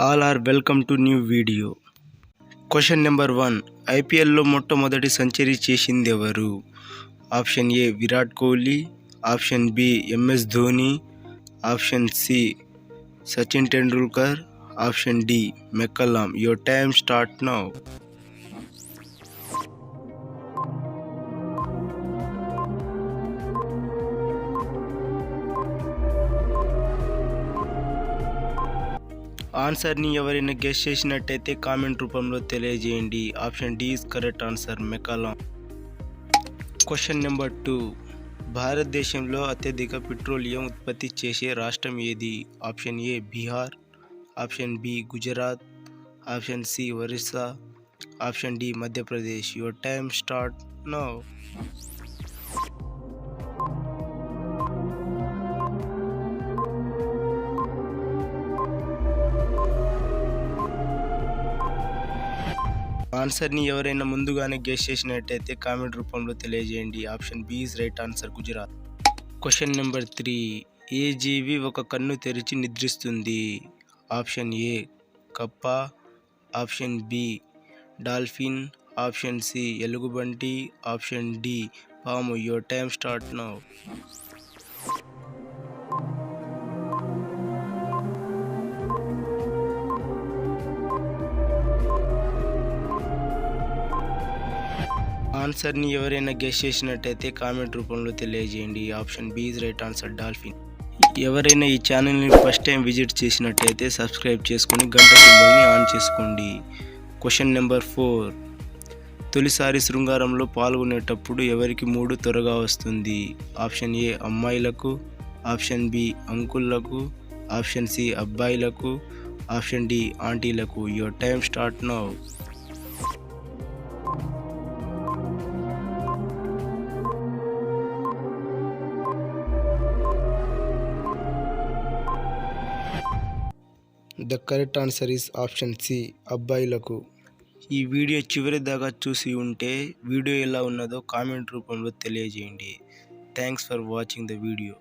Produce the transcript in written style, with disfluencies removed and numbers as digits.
All are welcome to new video. Question number 1. IPL లో మొట్టమొదటి century చేసింది ఎవరు? Option A Virat Kohli, option B MS Dhoni, option C Sachin Tendulkar, option D McCullum. Your time start now. ఆన్సర్ని ఎవరైనా guess చేసినట్టయితే comment రూపంలో తెలియజేయండి. Option D is correct answer, McCullum. Question number 2. భారతదేశంలో అత్యధిక పెట్రోలియం ఉత్పత్తి చేసే రాష్ట్రం ఏది? Option A Bihar, option B Gujarat, option C Orissa, option D Madhya Pradesh. Your time start now. ఆన్సర్ని ఎవరైనా ముందుగానే గెస్ చేసినట్టయితే కామెంట్ రూపంలో తెలియజేయండి. Option B is right answer, Gujarat. Question number 3. ఏ జీవి ఒక కన్ను తెరిచి నిద్రిస్తుంది? ఆప్షన్ ఏ కప్ప, option B dolphin, option C ఎలుగుబంటి, ఆప్షన్ డి పాము. Your time start now. ఆన్సర్ని ఎవరైనా గెస్ చేసినట్టయితే కామెంట్ రూపంలో తెలియజేయండి. Option B is right answer, dolphin. ఎవరైనా ఈ ఛానల్ని ఫస్ట్ టైం విజిట్ చేసినట్టయితే సబ్స్క్రైబ్ చేసుకొని గంట సింబల్ని ఆన్ చేసుకోండి. Question number 4. తొలిసారి శృంగారంలో పాల్గొనేటప్పుడు ఎవరికి మూడు త్వరగా వస్తుంది? ఆప్షన్ ఏ అమ్మాయిలకు, ఆప్షన్ బి అంకుళ్లకు, ఆప్షన్ సి అబ్బాయిలకు, ఆప్షన్ డి ఆంటీలకు. Your time start now. The correct answer is option C అబ్బాయిలకు. ఈ వీడియో చివరి దాకా చూసి ఉంటే వీడియో ఎలా ఉన్నదో కామెంట్ రూపంలో తెలియజేయండి. Thanks for watching the video.